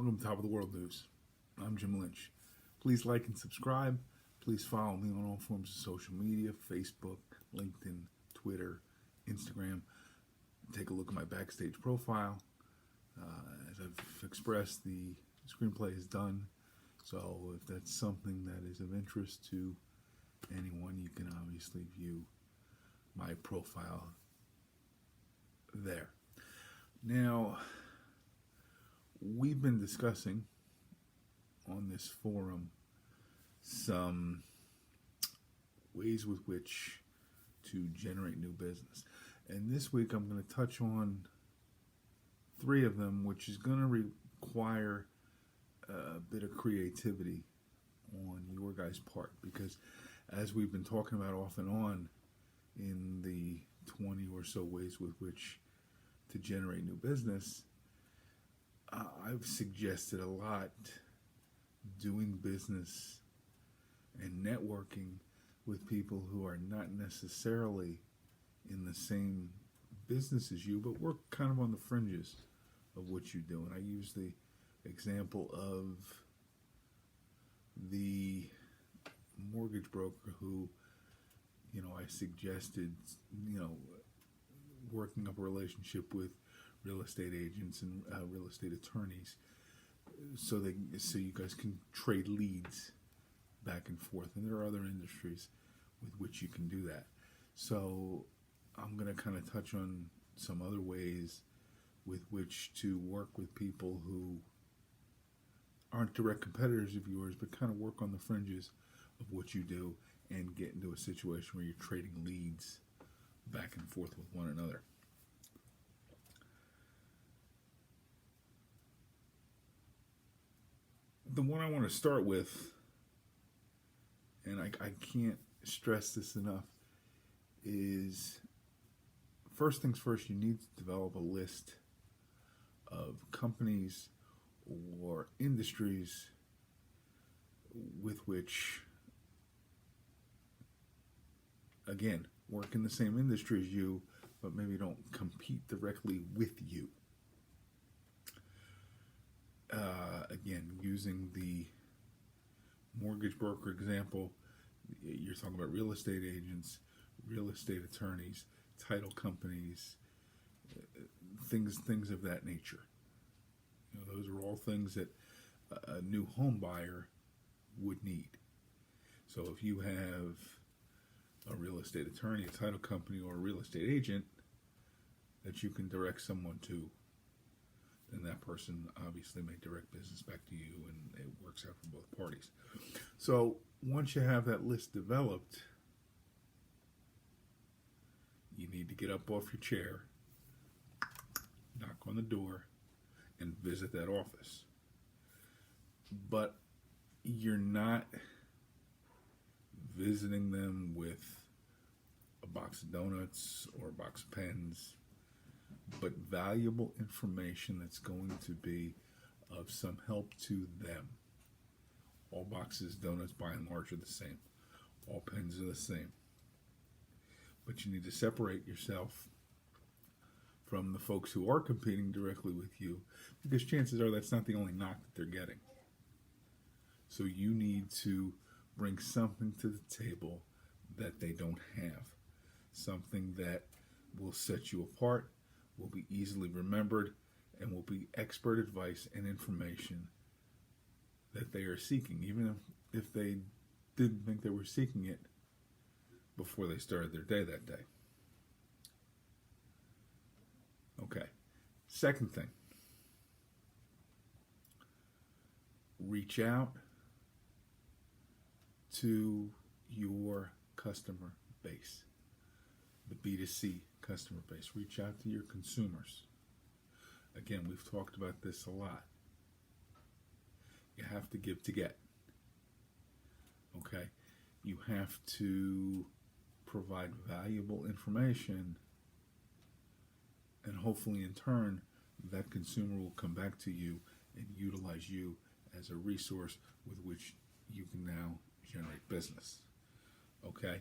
Welcome to Top of the World News. I'm Jim Lynch. Please like and subscribe. Please follow me on all forms of social media, Facebook, LinkedIn, Twitter, Instagram. Take a look at my backstage profile. As I've expressed, the screenplay is done. So if that's something that is of interest to anyone, you can obviously view my profile there. Now, we've been discussing on this forum some ways with which to generate new business. And this week I'm going to touch on 3 of them, which is going to require a bit of creativity on your guys' part, because as we've been talking about off and on in the 20 or so ways with which to generate new business, I've suggested a lot doing business and networking with people who are not necessarily in the same business as you, but work kind of on the fringes of what you do. And I use the example of the mortgage broker who, I suggested, working up a relationship with real estate agents and real estate attorneys, so you guys can trade leads back and forth. And there are other industries with which you can do that. So I'm going to kind of touch on some other ways with which to work with people who aren't direct competitors of yours, but kind of work on the fringes of what you do and get into a situation where you're trading leads back and forth with one another. The one I want to start with, and I can't stress this enough, is first things first, you need to develop a list of companies or industries with which, again, work in the same industry as you, but maybe don't compete directly with you. Again, using the mortgage broker example, you're talking about real estate agents, real estate attorneys, title companies, things of that nature. Those are all things that a new home buyer would need. So if you have a real estate attorney, a title company, or a real estate agent that you can direct someone to, then that person obviously may direct business back to you, and it works out for both parties. So once you have that list developed, you need to get up off your chair, knock on the door, and visit that office. But you're not visiting them with a box of donuts or a box of pens, but valuable information that's going to be of some help to them. All boxes, donuts by and large are the same. All pens are the same. But you need to separate yourself from the folks who are competing directly with you, because chances are that's not the only knock that they're getting. So you need to bring something to the table that they don't have. Something that will set you apart, will be easily remembered, and will be expert advice and information that they are seeking, even if they didn't think they were seeking it before they started their day that day. Okay. Second thing, reach out to your customer base, the B2C customer base. Reach out to your consumers. Again, we've talked about this a lot. You have to give to get. Okay? You have to provide valuable information, and hopefully in turn that consumer will come back to you and utilize you as a resource with which you can now generate business. Okay?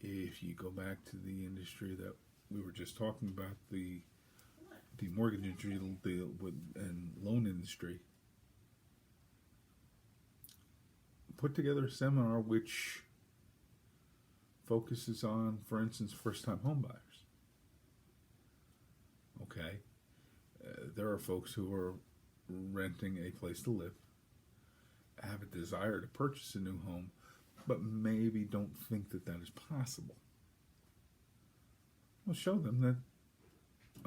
If you go back to the industry that we were just talking about, the mortgage industry and loan industry, put together a seminar which focuses on, for instance, first-time home buyers. Okay, there are folks who are renting a place to live, have a desire to purchase a new home, but maybe don't think that that is possible. We'll show them that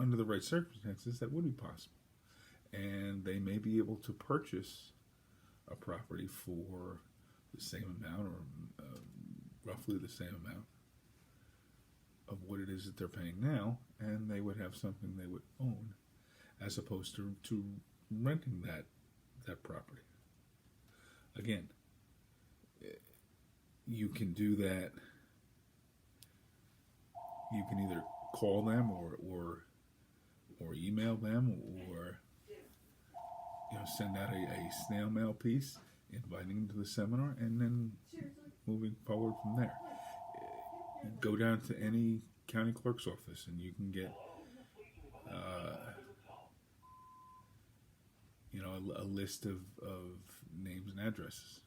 under the right circumstances that would be possible, and they may be able to purchase a property for the same amount or roughly the same amount of what it is that they're paying now, and they would have something they would own as opposed to renting that property. Again, you can do that. You can either call them or email them, or send out a snail mail piece inviting them to the seminar, and then moving forward from there. Go down to any county clerk's office and you can get a list of names and addresses.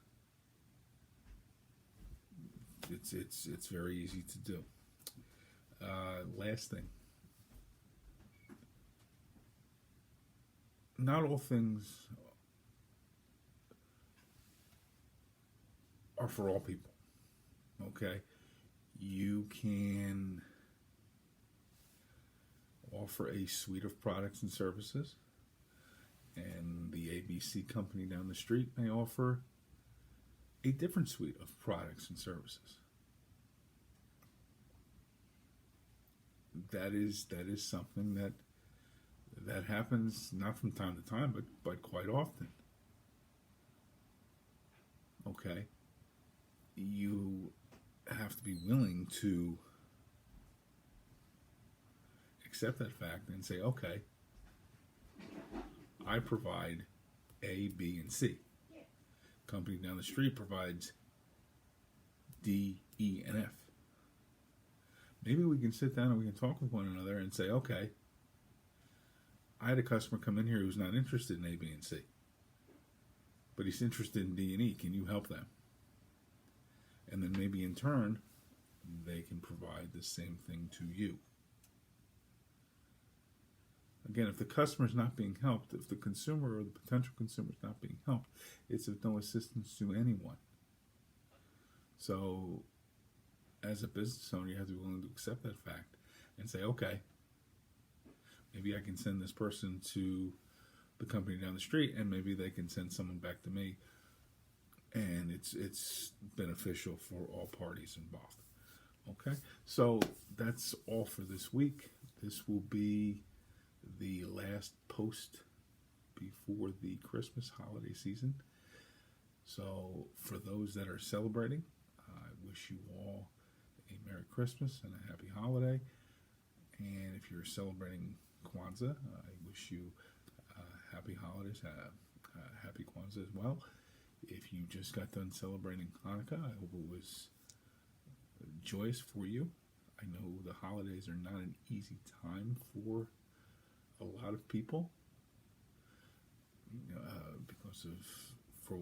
It's very easy to do. Last thing, not all things are for all people. Okay, you can offer a suite of products and services, and the ABC company down the street may offer a different suite of products and services. That is something that happens not from time to time, but quite often. Okay, you have to be willing to accept that fact and say, okay, I provide A, B, and C. Company down the street provides D, E, and F. Maybe we can sit down and we can talk with one another and say, okay, I had a customer come in here who's not interested in A, B, and C, but he's interested in D and E. Can you help them? And then maybe in turn, they can provide the same thing to you. Again, if the customer is not being helped, if the consumer or the potential consumer is not being helped, it's of no assistance to anyone. So, as a business owner, you have to be willing to accept that fact and say, okay, maybe I can send this person to the company down the street, and maybe they can send someone back to me, and it's beneficial for all parties involved. Okay, so that's all for this week. This will be the last post before the Christmas holiday season. So for those that are celebrating, I wish you all a Merry Christmas and a Happy Holiday. And if you're celebrating Kwanzaa, I wish you Happy Holidays, Happy Kwanzaa as well. If you just got done celebrating Hanukkah, I hope it was joyous for you. I know the holidays are not an easy time for a lot of people, because of for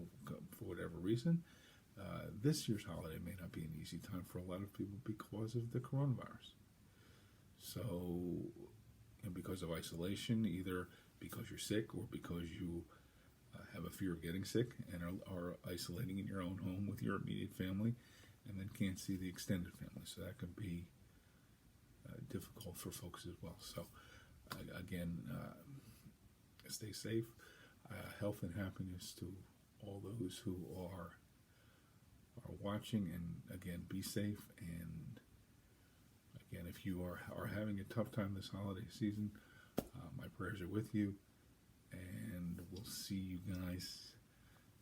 whatever reason. This year's holiday may not be an easy time for a lot of people because of the coronavirus. So, because of isolation, either because you're sick or because you have a fear of getting sick and are isolating in your own home with your immediate family, and then can't see the extended family. So that can be difficult for folks as well. So, again, stay safe. Health and happiness to all those who are watching, and again, be safe. And again, if you are having a tough time this holiday season, my prayers are with you, and we'll see you guys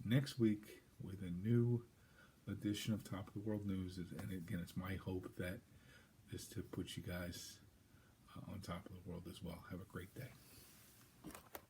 next week with a new edition of Top of the World News. And again, it's my hope that this tip puts you guys on top of the world as well. Have a great day.